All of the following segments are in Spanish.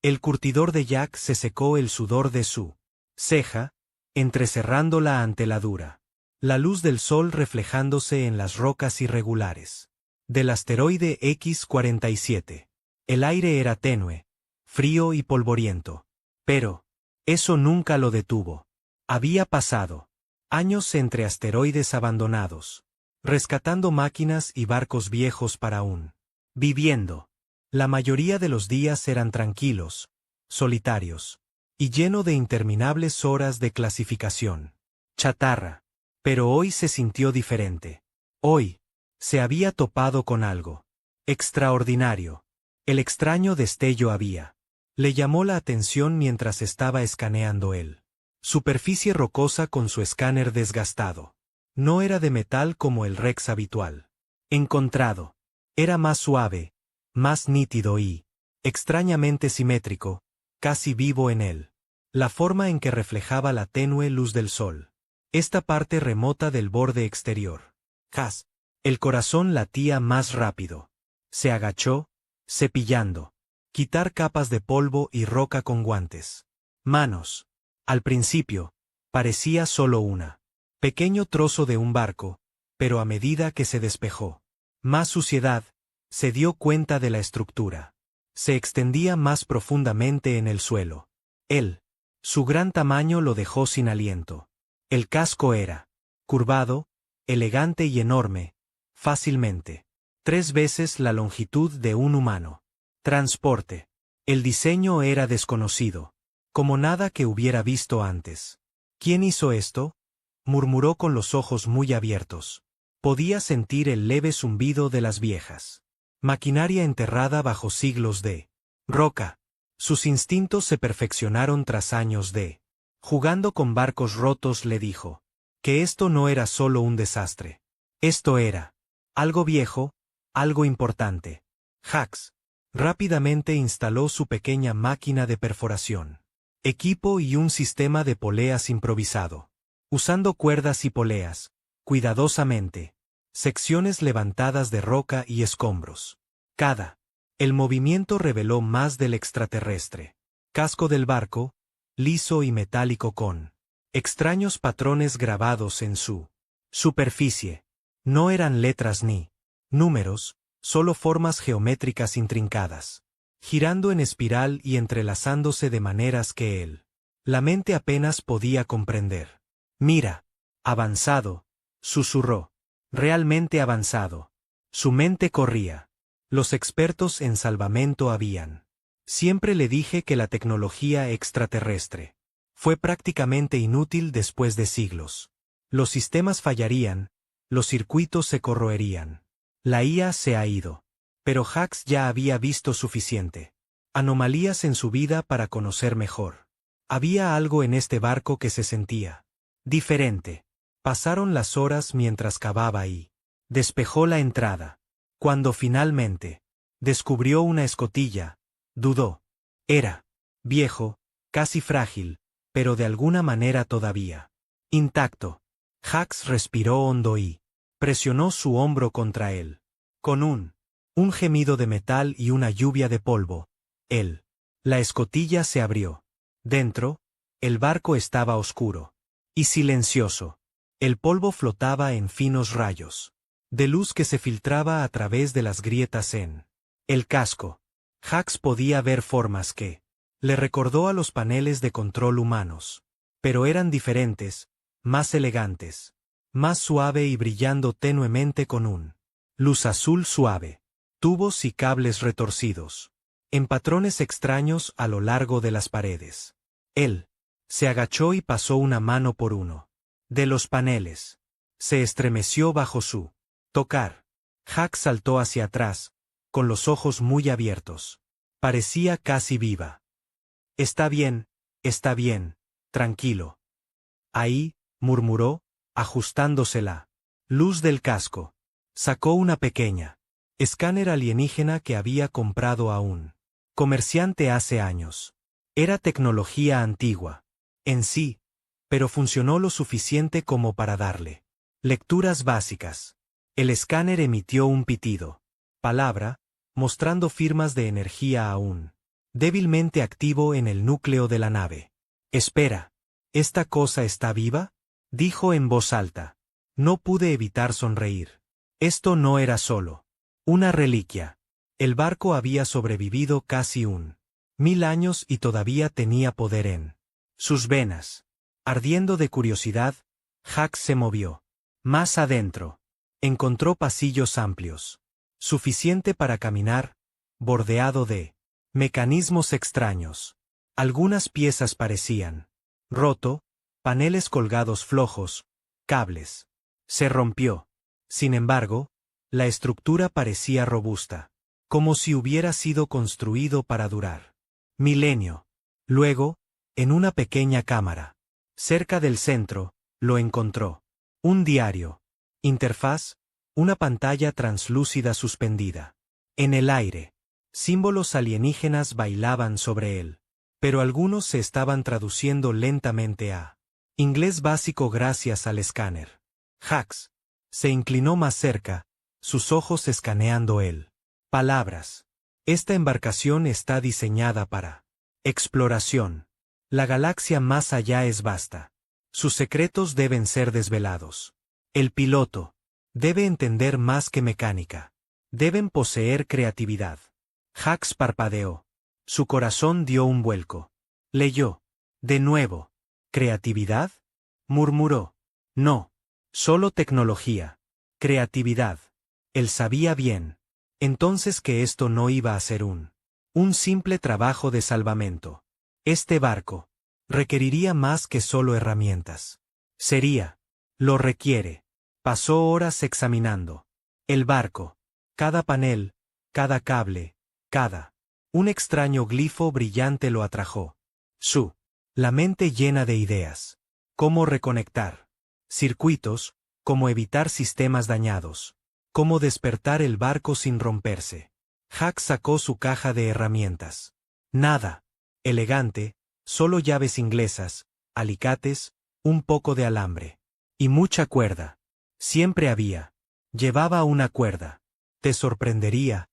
El curtidor de Jack se secó el sudor de su ceja, entrecerrándola ante la dura. La luz del sol reflejándose en las rocas irregulares del asteroide X-47. El aire era tenue, frío y polvoriento. Pero eso nunca lo detuvo. Había pasado años entre asteroides abandonados, rescatando máquinas y barcos viejos para viviendo. La mayoría de los días eran tranquilos, solitarios, y lleno de interminables horas de clasificación chatarra. Pero hoy se sintió diferente. Hoy se había topado con algo extraordinario. El extraño destello le llamó la atención mientras estaba escaneando él. Superficie rocosa con su escáner desgastado. No era de metal como el Rex habitual. Encontrado. Era más suave, más nítido y, extrañamente simétrico, casi vivo en él. La forma en que reflejaba la tenue luz del sol. Esta parte remota del borde exterior. Has. El corazón latía más rápido. Se agachó, cepillando. Quitar capas de polvo y roca con guantes. Manos. Al principio, parecía solo pequeño trozo de un barco, pero a medida que se despejó más suciedad, se dio cuenta de la estructura. Se extendía más profundamente en el suelo. Su gran tamaño lo dejó sin aliento. El casco era curvado, elegante y enorme, fácilmente 3 veces la longitud de un humano. Transporte. El diseño era desconocido, como nada que hubiera visto antes. ¿Quién hizo esto?, murmuró con los ojos muy abiertos. Podía sentir el leve zumbido de las viejas maquinaria enterrada bajo siglos de roca. Sus instintos se perfeccionaron tras años jugando con barcos rotos. Le dijo que esto no era solo un desastre. Esto era algo viejo, algo importante. Hax rápidamente instaló su pequeña máquina de perforación, equipo y un sistema de poleas improvisado. Usando cuerdas y poleas, cuidadosamente, secciones levantadas de roca y escombros. El movimiento reveló más del extraterrestre. Casco del barco, liso y metálico con extraños patrones grabados en su superficie. No eran letras ni números, solo formas geométricas intrincadas, girando en espiral y entrelazándose de maneras que la mente apenas podía comprender. Mira, avanzado, susurró. Realmente avanzado. Su mente corría. Los expertos en salvamento habían. Siempre le dije que la tecnología extraterrestre fue prácticamente inútil después de siglos. Los sistemas fallarían, los circuitos se corroerían. La IA se ha ido. Pero Hax ya había visto suficiente anomalías en su vida para conocer mejor. Había algo en este barco que se sentía diferente. Pasaron las horas mientras cavaba y despejó la entrada. Cuando finalmente descubrió una escotilla, dudó. Era viejo, casi frágil, pero de alguna manera todavía intacto. Hax respiró hondo y presionó su hombro contra él. Con un gemido de metal y una lluvia de polvo, la escotilla se abrió. Dentro, el barco estaba oscuro y silencioso. El polvo flotaba en finos rayos de luz que se filtraba a través de las grietas en el casco. Hax podía ver formas que le recordó a los paneles de control humanos, pero eran diferentes, más elegantes, más suave y brillando tenuemente con luz azul suave, tubos y cables retorcidos, en patrones extraños a lo largo de las paredes. Él se agachó y pasó una mano por uno de los paneles. Se estremeció bajo su tocar. Hax saltó hacia atrás, con los ojos muy abiertos. Parecía casi viva. Está bien, tranquilo. Ahí, murmuró, ajustándose la luz del casco. Sacó una pequeña escáner alienígena que había comprado a un comerciante hace años. Era tecnología antigua en sí, pero funcionó lo suficiente como para darle lecturas básicas. El escáner emitió un pitido. Palabra, mostrando firmas de energía a débilmente activo en el núcleo de la nave. Espera, ¿esta cosa está viva?, dijo en voz alta. No pude evitar sonreír. Esto no era solo una reliquia. El barco había sobrevivido casi 1000 años y todavía tenía poder en sus venas. Ardiendo de curiosidad, Jack se movió. Más adentro. Encontró pasillos amplios. Suficiente para caminar, bordeado de mecanismos extraños. Algunas piezas parecían roto, paneles colgados flojos, cables. Se rompió. Sin embargo, la estructura parecía robusta, como si hubiera sido construido para durar milenio. Luego, en una pequeña cámara, cerca del centro, lo encontró. Un diario. Interfaz, una pantalla translúcida suspendida. En el aire, símbolos alienígenas bailaban sobre él, pero algunos se estaban traduciendo lentamente a inglés básico gracias al escáner. Jax se inclinó más cerca, sus ojos escaneando él. Palabras. Esta embarcación está diseñada para exploración. La galaxia más allá es vasta. Sus secretos deben ser desvelados. El piloto debe entender más que mecánica. Deben poseer creatividad. Jax parpadeó. Su corazón dio un vuelco. Leyó. De nuevo. ¿Creatividad?, murmuró. No. Solo tecnología. Creatividad. Él sabía bien. Entonces que esto no iba a ser un simple trabajo de salvamento. Este barco requeriría más que solo herramientas. Lo requiere. Pasó horas examinando el barco. Cada panel, cada cable, un extraño glifo brillante lo atrajo. La mente llena de ideas. Cómo reconectar circuitos, cómo evitar sistemas dañados. Cómo despertar el barco sin romperse. Jack sacó su caja de herramientas. Nada elegante, solo llaves inglesas, alicates, un poco de alambre. Y mucha cuerda. Siempre había. Llevaba una cuerda. Te sorprendería,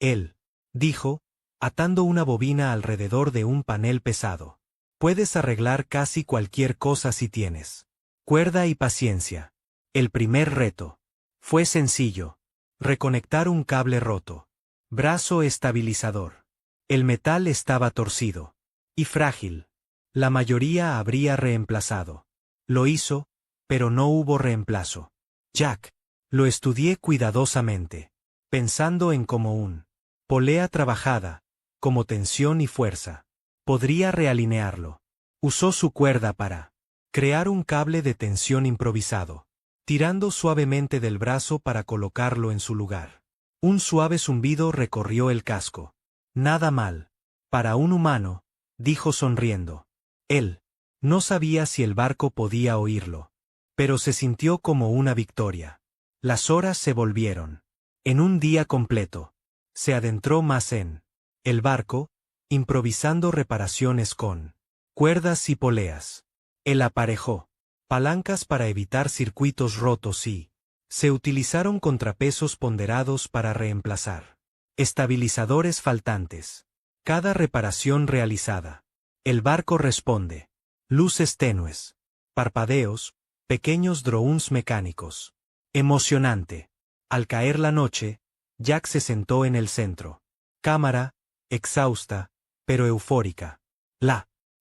él dijo, atando una bobina alrededor de un panel pesado. Puedes arreglar casi cualquier cosa si tienes cuerda y paciencia. El primer reto fue sencillo. Reconectar un cable roto. Brazo estabilizador. El metal estaba torcido y frágil. La mayoría habría reemplazado. Lo hizo, pero no hubo reemplazo. Jack. Lo estudié cuidadosamente, pensando en como un polea trabajada, como tensión y fuerza. Podría realinearlo. Usó su cuerda para crear un cable de tensión improvisado, tirando suavemente del brazo para colocarlo en su lugar. Un suave zumbido recorrió el casco. Nada mal. Para un humano, dijo sonriendo. Él no sabía si el barco podía oírlo, pero se sintió como una victoria. Las horas se volvieron. En un día completo. Se adentró más en el barco, improvisando reparaciones con cuerdas y poleas. Él aparejó palancas para evitar circuitos rotos y se utilizaron contrapesos ponderados para reemplazar estabilizadores faltantes. Cada reparación realizada. El barco responde. Luces tenues. Parpadeos, pequeños drones mecánicos. Emocionante. Al caer la noche, Jack se sentó en el centro. Cámara, exhausta, pero eufórica.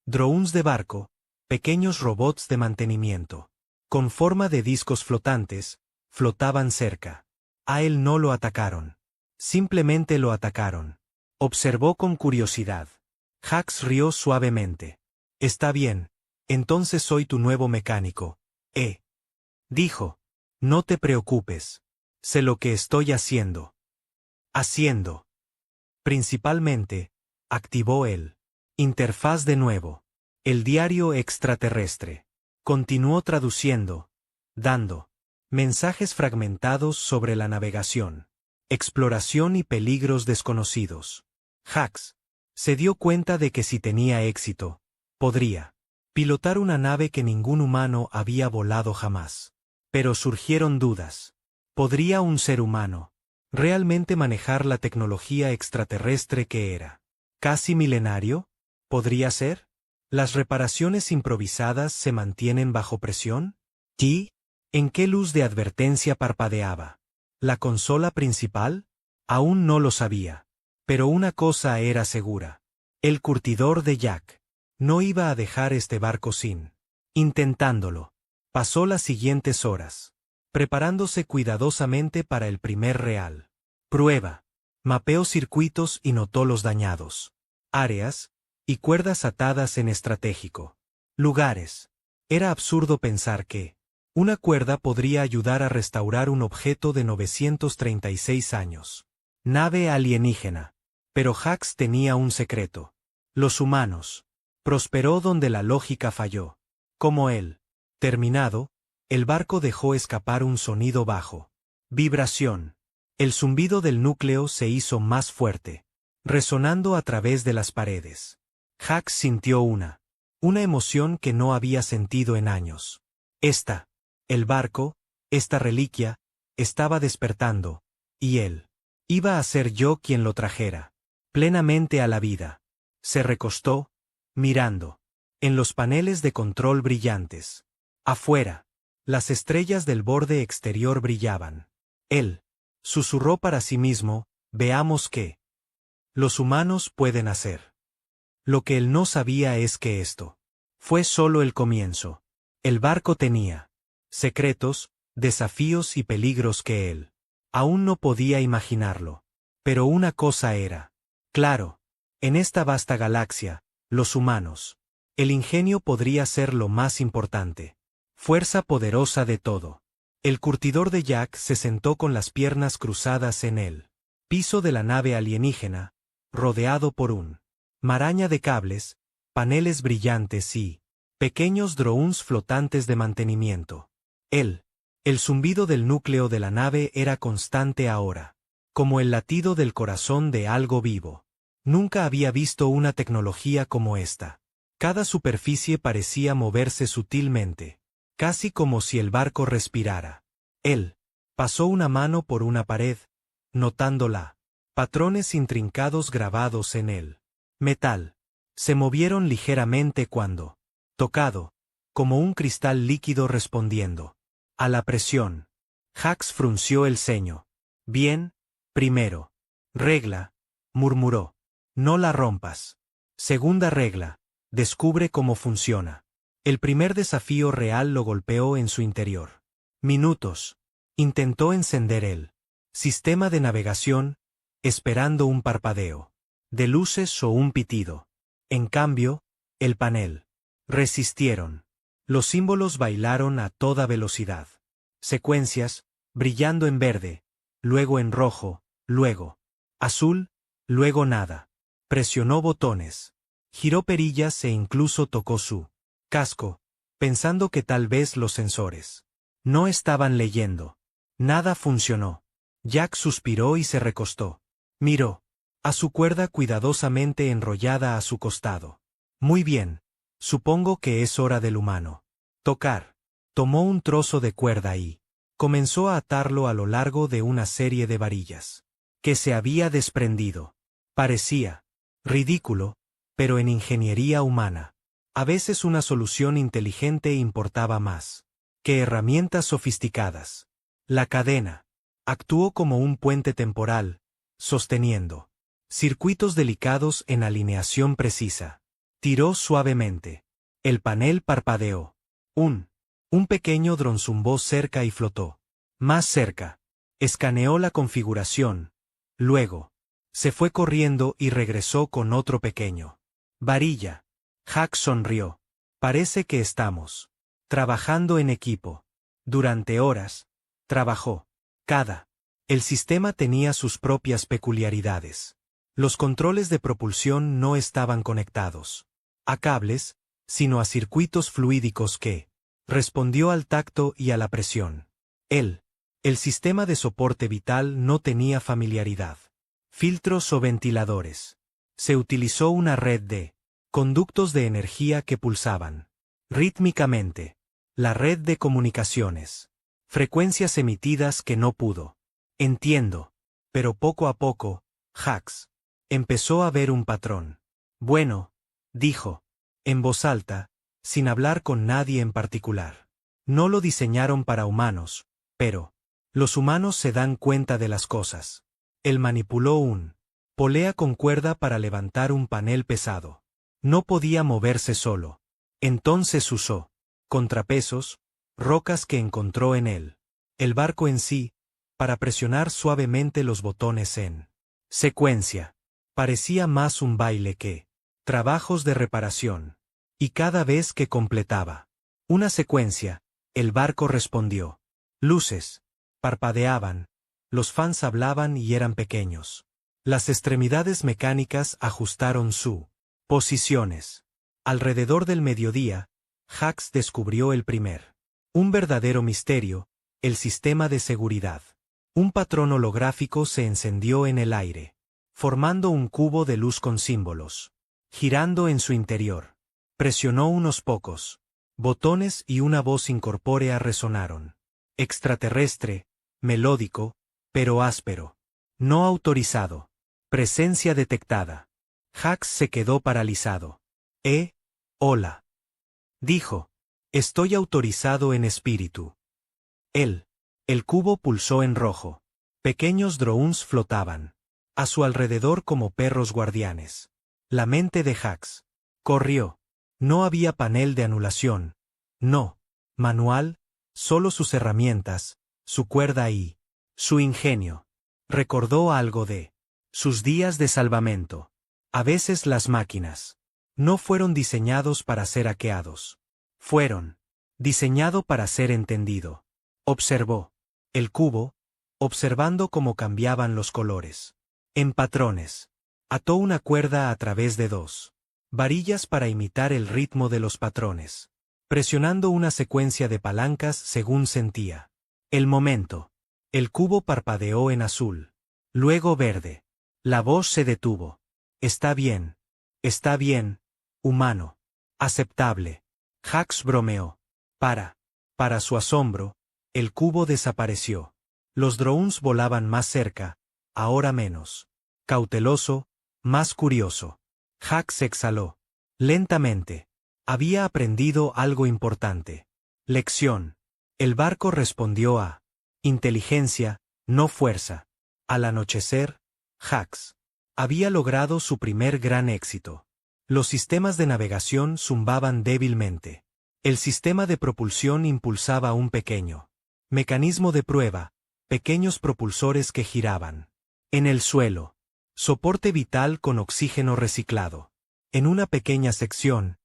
Drones de barco, pequeños robots de mantenimiento, con forma de discos flotantes, flotaban cerca. A él no lo atacaron. Simplemente lo atacaron. Observó con curiosidad. Jax rió suavemente. Está bien, entonces soy tu nuevo mecánico, dijo. No te preocupes. Sé lo que estoy haciendo. Principalmente, activó el interfaz de nuevo. El diario extraterrestre. Continuó traduciendo, dando mensajes fragmentados sobre la navegación, exploración y peligros desconocidos. Jax se dio cuenta de que si tenía éxito, podría pilotar una nave que ningún humano había volado jamás. Pero surgieron dudas. ¿Podría un ser humano realmente manejar la tecnología extraterrestre que era ¿Casi milenario? ¿Podría ser? ¿Las reparaciones improvisadas se mantienen bajo presión? ¿Y? ¿En qué luz de advertencia parpadeaba? ¿La consola principal? Aún no lo sabía. Pero una cosa era segura. El curtidor de Jack no iba a dejar este barco sin intentándolo. Pasó las siguientes horas, preparándose cuidadosamente para el primer real. Prueba. Mapeó circuitos y notó los dañados áreas y cuerdas atadas en estratégico lugares. Era absurdo pensar que una cuerda podría ayudar a restaurar un objeto de 936 años. Nave alienígena. Pero Hax tenía un secreto. Los humanos. Prosperó donde la lógica falló. Como él. Terminado, el barco dejó escapar un sonido bajo. Vibración. El zumbido del núcleo se hizo más fuerte, resonando a través de las paredes. Hax sintió una emoción que no había sentido en años. El barco, esta reliquia, estaba despertando, y él iba a ser yo quien lo trajera plenamente a la vida. Se recostó, mirando. En los paneles de control brillantes. Afuera, las estrellas del borde exterior brillaban. Él susurró para sí mismo, veamos qué los humanos pueden hacer. Lo que él no sabía es que esto fue solo el comienzo. El barco tenía secretos, desafíos y peligros que él aún no podía imaginarlo. Pero una cosa era claro. En esta vasta galaxia, los humanos. El ingenio podría ser lo más importante. Fuerza poderosa de todo. El curtidor de Jack se sentó con las piernas cruzadas en el piso de la nave alienígena, rodeado por un maraña de cables, paneles brillantes y pequeños drones flotantes de mantenimiento. El zumbido del núcleo de la nave era constante ahora, como el latido del corazón de algo vivo. Nunca había visto una tecnología como esta. Cada superficie parecía moverse sutilmente, casi como si el barco respirara. Él pasó una mano por una pared, notándola. Patrones intrincados grabados en el metal. Se movieron ligeramente cuando, tocado, como un cristal líquido respondiendo a la presión. Hax frunció el ceño. Bien, primero regla, murmuró. No la rompas. Segunda regla. Descubre cómo funciona. El primer desafío real lo golpeó en su interior. Minutos. Intentó encender el sistema de navegación, esperando un parpadeo de luces o un pitido. En cambio, el panel. Resistieron. Los símbolos bailaron a toda velocidad. Secuencias, brillando en verde, luego en rojo, luego azul, luego nada. Presionó botones. Giró perillas e incluso tocó su casco, pensando que tal vez los sensores no estaban leyendo. Nada funcionó. Jack suspiró y se recostó. Miró a su cuerda cuidadosamente enrollada a su costado. Muy bien. Supongo que es hora del humano tocar. Tomó un trozo de cuerda y comenzó a atarlo a lo largo de una serie de varillas que se había desprendido. Parecía ridículo, pero en ingeniería humana, a veces una solución inteligente importaba más que herramientas sofisticadas. La cadena actuó como un puente temporal, sosteniendo circuitos delicados en alineación precisa. Tiró suavemente. El panel parpadeó. Un pequeño dron zumbó cerca y flotó. Más cerca. Escaneó la configuración. Luego se fue corriendo y regresó con otro pequeño varilla. Hack sonrió. Parece que estamos trabajando en equipo. Durante horas, trabajó. El sistema tenía sus propias peculiaridades. Los controles de propulsión no estaban conectados a cables, sino a circuitos fluídicos que respondió al tacto y a la presión. El sistema de soporte vital no tenía familiaridad. Filtros o ventiladores. Se utilizó una red de conductos de energía que pulsaban rítmicamente. La red de comunicaciones. Frecuencias emitidas que no pudo. Entiendo. Pero poco a poco, Hax empezó a ver un patrón. Bueno, dijo, en voz alta, sin hablar con nadie en particular. No lo diseñaron para humanos, pero los humanos se dan cuenta de las cosas. Él manipuló un polea con cuerda para levantar un panel pesado. No podía moverse solo. Entonces usó contrapesos, rocas que encontró en él. El barco en sí, para presionar suavemente los botones en secuencia. Parecía más un baile que trabajos de reparación. Y cada vez que completaba una secuencia, el barco respondió. Luces parpadeaban, los fans hablaban y eran pequeños. Las extremidades mecánicas ajustaron su posiciones. Alrededor del mediodía, Hax descubrió el primer. Un verdadero misterio, el sistema de seguridad. Un patrón holográfico se encendió en el aire, formando un cubo de luz con símbolos. Girando en su interior. Presionó unos pocos botones y una voz incorpórea resonaron. Extraterrestre, melódico, pero áspero. No autorizado. Presencia detectada. Hax se quedó paralizado. Hola. Dijo. Estoy autorizado en espíritu. El cubo pulsó en rojo. Pequeños drones flotaban a su alrededor como perros guardianes. La mente de Hax corrió. No había panel de anulación. No. Manual, solo sus herramientas, su cuerda y su ingenio. Recordó algo de sus días de salvamento. A veces las máquinas no fueron diseñados para ser hackeados. Fueron diseñado para ser entendido. Observó el cubo, observando cómo cambiaban los colores. En patrones. Ató una cuerda a través de dos varillas para imitar el ritmo de los patrones, presionando una secuencia de palancas según sentía el momento. El cubo parpadeó en azul, luego verde. La voz se detuvo. Está bien, humano. Aceptable. Hax bromeó. Para su asombro, el cubo desapareció. Los drones volaban más cerca, ahora menos. Cauteloso, más curioso. Hax exhaló. Lentamente. Había aprendido algo importante. Lección. El barco respondió a inteligencia, no fuerza. Al anochecer, Hax había logrado su primer gran éxito. Los sistemas de navegación zumbaban débilmente. El sistema de propulsión impulsaba un pequeño mecanismo de prueba, pequeños propulsores que giraban. En el suelo. Soporte vital con oxígeno reciclado. En una pequeña sección,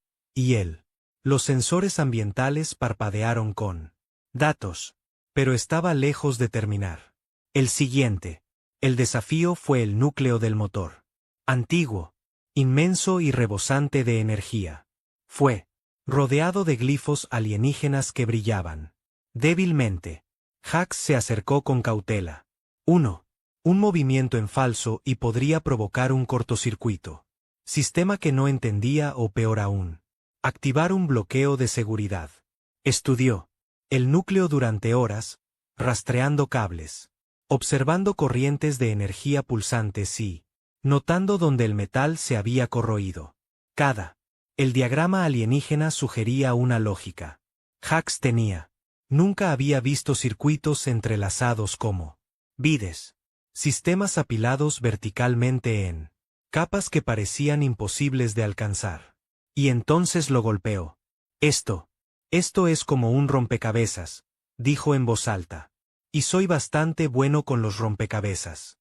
los sensores ambientales parpadearon con datos, pero estaba lejos de terminar. El siguiente. El desafío fue el núcleo del motor. Antiguo, inmenso y rebosante de energía. Fue rodeado de glifos alienígenas que brillaban débilmente. Hax se acercó con cautela. Un movimiento en falso y podría provocar un cortocircuito. Sistema que no entendía o peor aún. Activar un bloqueo de seguridad. Estudió el núcleo durante horas, rastreando cables, observando corrientes de energía pulsantes y notando donde el metal se había corroído. El diagrama alienígena sugería una lógica. Hax nunca había visto circuitos entrelazados como vides. Sistemas apilados verticalmente en capas que parecían imposibles de alcanzar. Y entonces lo golpeó. Esto es como un rompecabezas, dijo en voz alta. Y soy bastante bueno con los rompecabezas.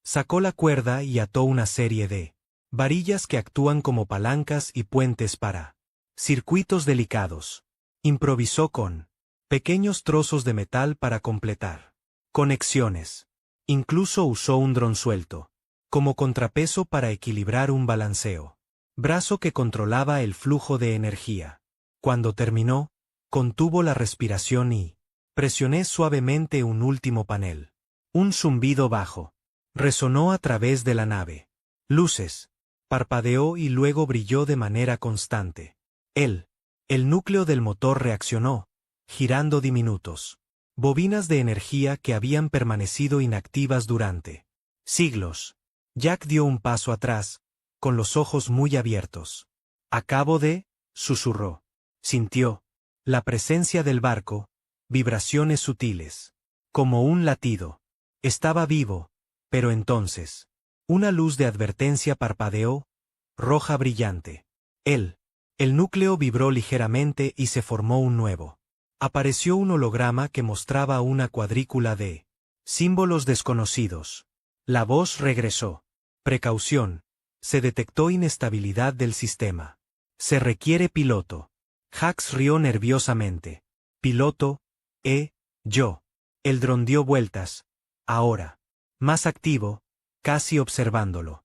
Sacó la cuerda y ató una serie de varillas que actúan como palancas y puentes para circuitos delicados. Improvisó con pequeños trozos de metal para completar conexiones. Incluso usó un dron suelto, como contrapeso para equilibrar un balanceo. Brazo que controlaba el flujo de energía. Cuando terminó, contuvo la respiración y presioné suavemente un último panel. Un zumbido bajo resonó a través de la nave. Luces. Parpadeó y luego brilló de manera constante. El núcleo del motor reaccionó, girando diminutos bobinas de energía que habían permanecido inactivas durante siglos. Jack dio un paso atrás, con los ojos muy abiertos. Acabo de, susurró. Sintió la presencia del barco, vibraciones sutiles. Como un latido. Estaba vivo, pero entonces. Una luz de advertencia parpadeó, roja brillante. El núcleo vibró ligeramente y se formó un nuevo. Apareció un holograma que mostraba una cuadrícula de símbolos desconocidos. La voz regresó. Precaución. Se detectó inestabilidad del sistema. Se requiere piloto. Hax rió nerviosamente. Piloto, yo. El dron dio vueltas. Ahora. Más activo, casi observándolo.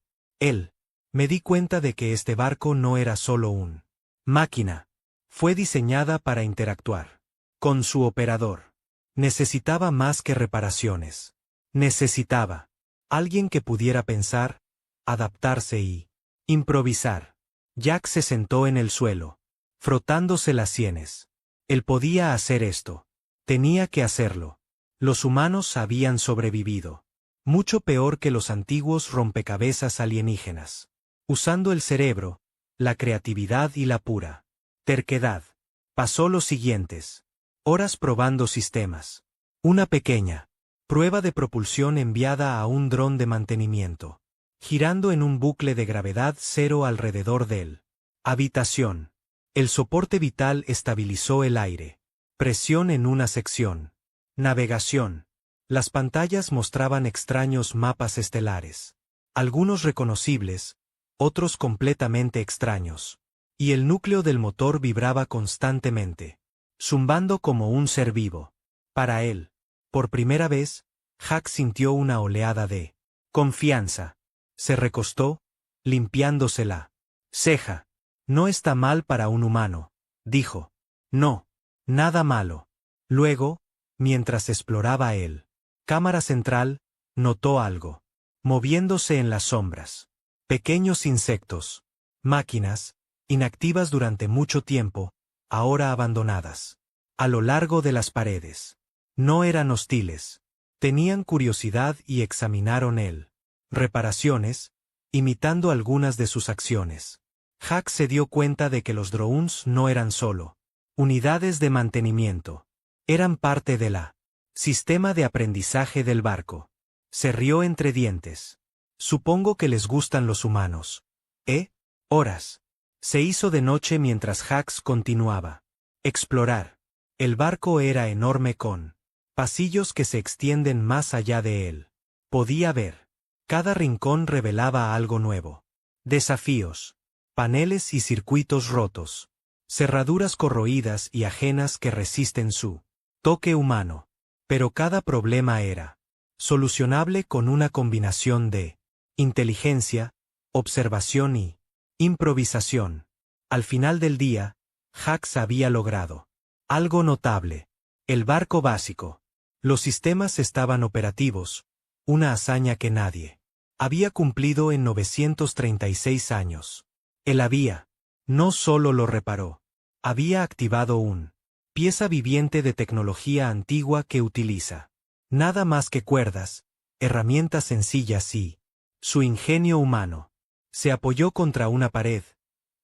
Me di cuenta de que este barco no era solo un máquina. Fue diseñada para interactuar con su operador. Necesitaba más que reparaciones. Necesitaba alguien que pudiera pensar, adaptarse y improvisar. Jack se sentó en el suelo, frotándose las sienes. Él podía hacer esto. Tenía que hacerlo. Los humanos habían sobrevivido. Mucho peor que los antiguos rompecabezas alienígenas. Usando el cerebro, la creatividad y la pura terquedad. Pasó los siguientes horas probando sistemas. Una pequeña prueba de propulsión enviada a un dron de mantenimiento, girando en un bucle de gravedad cero alrededor del habitación. El soporte vital estabilizó el aire. Presión en una sección. Navegación. Las pantallas mostraban extraños mapas estelares. Algunos reconocibles, otros completamente extraños. Y el núcleo del motor vibraba constantemente, zumbando como un ser vivo. Para él, por primera vez, Hack sintió una oleada de confianza. Se recostó, limpiándose la ceja. No está mal para un humano, dijo. No, nada malo. Luego, mientras exploraba cámara central, notó algo, moviéndose en las sombras. Pequeños insectos. Máquinas, inactivas durante mucho tiempo, ahora abandonadas. A lo largo de las paredes. No eran hostiles. Tenían curiosidad y examinaron reparaciones, imitando algunas de sus acciones. Hack se dio cuenta de que los drones no eran solo unidades de mantenimiento. Eran parte de la sistema de aprendizaje del barco. Se rió entre dientes. Supongo que les gustan los humanos. Horas. Se hizo de noche mientras Hax continuaba. Explorar. El barco era enorme con pasillos que se extienden más allá de él. Podía ver. Cada rincón revelaba algo nuevo. Desafíos. Paneles y circuitos rotos. Cerraduras corroídas y ajenas que resisten su toque humano. Pero cada problema era solucionable con una combinación de inteligencia, observación y improvisación. Al final del día, Hax había logrado algo notable. El barco básico. Los sistemas estaban operativos, una hazaña que nadie había cumplido en 936 años. Él no solo lo reparó, había activado pieza viviente de tecnología antigua que utiliza nada más que cuerdas, herramientas sencillas y su ingenio humano. Se apoyó contra una pared,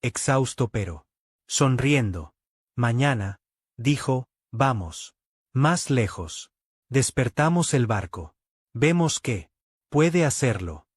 exhausto pero sonriendo. Mañana, dijo, vamos más lejos. Despertamos el barco. Vemos que puede hacerlo.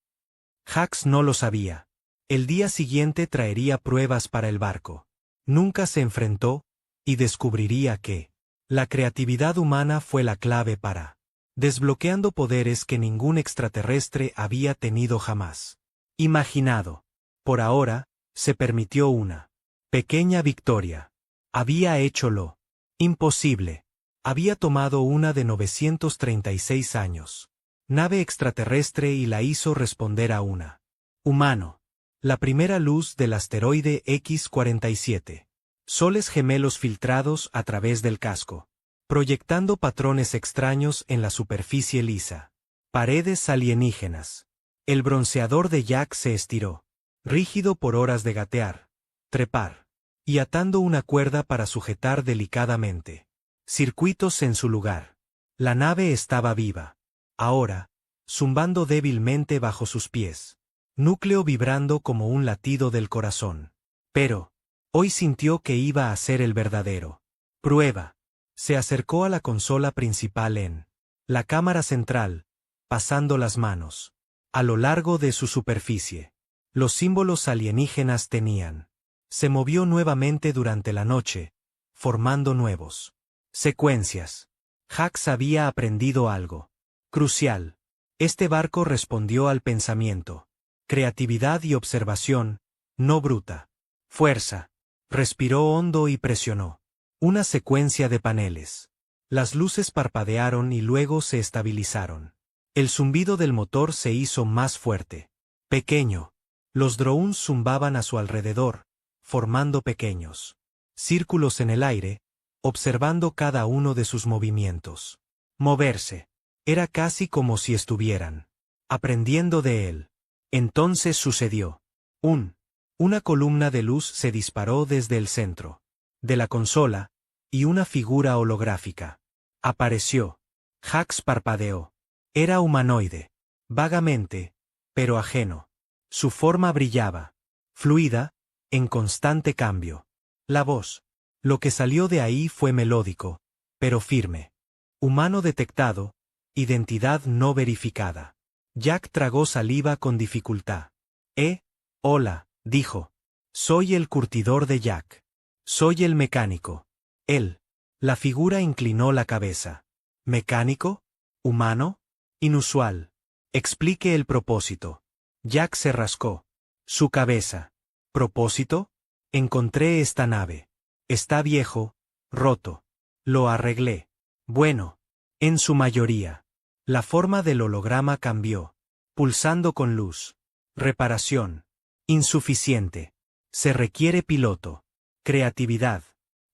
Hax no lo sabía. El día siguiente traería pruebas para el barco. Nunca se enfrentó, y descubriría que la creatividad humana fue la clave para desbloqueando poderes que ningún extraterrestre había tenido jamás imaginado. Por ahora, se permitió una pequeña victoria. Había hecho lo imposible. Había tomado una de 936 años. Nave extraterrestre y la hizo responder a una humano. La primera luz del asteroide X-47. Soles gemelos filtrados a través del casco, proyectando patrones extraños en la superficie lisa. Paredes alienígenas. El bronceador de Jack se estiró, rígido por horas de gatear, trepar, y atando una cuerda para sujetar delicadamente. Circuitos en su lugar. La nave estaba viva. Ahora, zumbando débilmente bajo sus pies. núcleo vibrando como un latido del corazón. Pero, hoy sintió que iba a ser el verdadero. Prueba. Se acercó a la consola principal en la cámara central, pasando las manos a lo largo de su superficie. Los símbolos alienígenas tenían. Se movió nuevamente durante la noche, formando nuevos secuencias. Hax había aprendido algo crucial. Este barco respondió al pensamiento, creatividad y observación, no bruta fuerza. Respiró hondo y presionó una secuencia de paneles. Las luces parpadearon y luego se estabilizaron. El zumbido del motor se hizo más fuerte. Pequeño. Los drones zumbaban a su alrededor, formando pequeños círculos en el aire, observando cada uno de sus movimientos. Moverse. Era casi como si estuvieran aprendiendo de él. Entonces sucedió. Una columna de luz se disparó desde el centro de la consola, y una figura holográfica apareció. Hax parpadeó. Era humanoide. Vagamente, pero ajeno. Su forma brillaba. Fluida, en constante cambio. La voz. Lo que salió de ahí fue melódico, pero firme. Humano detectado, identidad no verificada. Jack tragó saliva con dificultad. Hola, dijo. Soy el curtidor de Jack. Soy el mecánico. Él. La figura inclinó la cabeza. ¿Mecánico? ¿Humano? Inusual. Explique el propósito. Jack se rascó su cabeza. ¿Propósito? Encontré esta nave. Está viejo, roto. Lo arreglé. Bueno. En su mayoría. La forma del holograma cambió. Pulsando con luz. Reparación. Insuficiente. Se requiere piloto. Creatividad.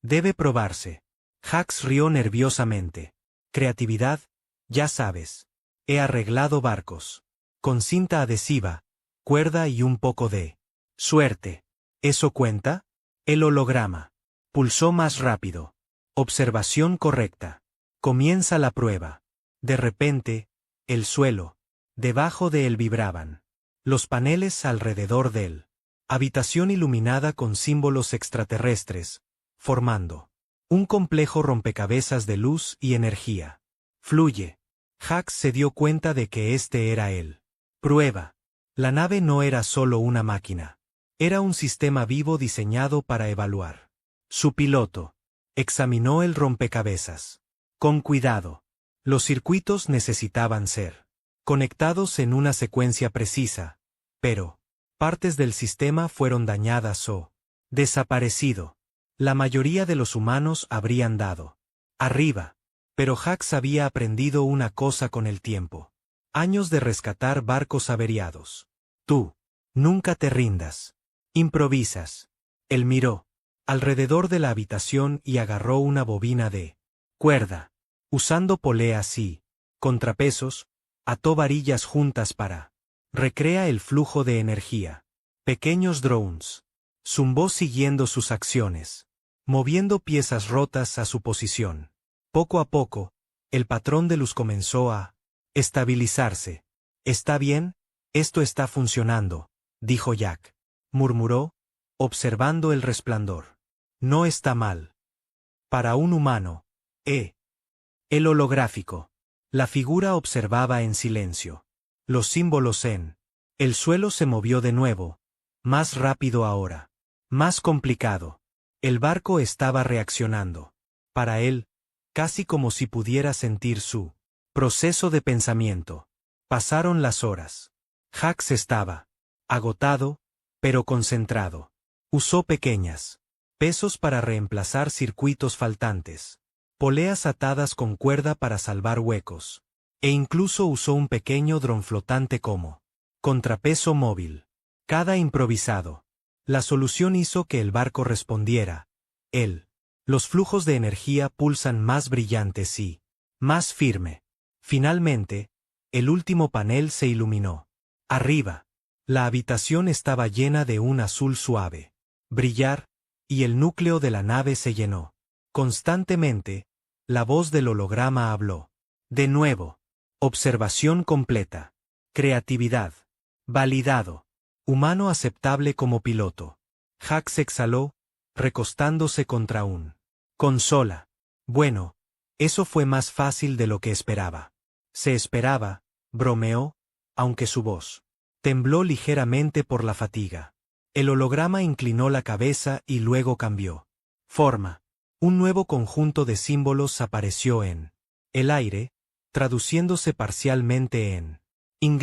Debe probarse. Hax rió nerviosamente. Creatividad, ya sabes. He arreglado barcos. Con cinta adhesiva, cuerda y un poco de suerte. ¿Eso cuenta? El holograma. Pulsó más rápido. Observación correcta. Comienza la prueba. De repente, el suelo. Debajo de él vibraban. Los paneles alrededor de él. Habitación iluminada con símbolos extraterrestres, formando un complejo rompecabezas de luz y energía. Fluye. Hax se dio cuenta de que este era él. Prueba. La nave no era solo una máquina. Era un sistema vivo diseñado para evaluar. Su piloto examinó el rompecabezas. Con cuidado. Los circuitos necesitaban ser conectados en una secuencia precisa, pero partes del sistema fueron dañadas o desaparecido. La mayoría de los humanos habrían dado arriba, pero Hax había aprendido una cosa con el tiempo. Años de rescatar barcos averiados. Tú nunca te rindas. Improvisas. Él miró alrededor de la habitación y agarró una bobina de cuerda. Usando poleas y contrapesos, ató varillas juntas para recrea el flujo de energía. Pequeños drones. Zumbó siguiendo sus acciones, moviendo piezas rotas a su posición. Poco a poco, el patrón de luz comenzó a estabilizarse. ¿Está bien? Esto está funcionando, dijo Jack. Murmuró, observando el resplandor. No está mal. Para un humano, El holográfico. La figura observaba en silencio. Los símbolos en el suelo se movió de nuevo, más rápido ahora. Más complicado. El barco estaba reaccionando. Para él, casi como si pudiera sentir su proceso de pensamiento. Pasaron las horas. Hax estaba agotado, pero concentrado. Usó pequeñas pesos para reemplazar circuitos faltantes, poleas atadas con cuerda para salvar huecos, e incluso usó un pequeño dron flotante como contrapeso móvil. Cada improvisado. La solución hizo que el barco respondiera. Los flujos de energía pulsan más brillantes y más firme. Finalmente, el último panel se iluminó. Arriba. La habitación estaba llena de un azul suave. Brillar, y el núcleo de la nave se llenó. Constantemente, la voz del holograma habló. De nuevo. Observación completa. Creatividad. Validado. Humano aceptable como piloto. Jax exhaló, recostándose contra un consola. Bueno, eso fue más fácil de lo que esperaba. Se esperaba, bromeó, aunque su voz tembló ligeramente por la fatiga. El holograma inclinó la cabeza y luego cambió forma. Un nuevo conjunto de símbolos apareció en el aire, traduciéndose parcialmente en inglés.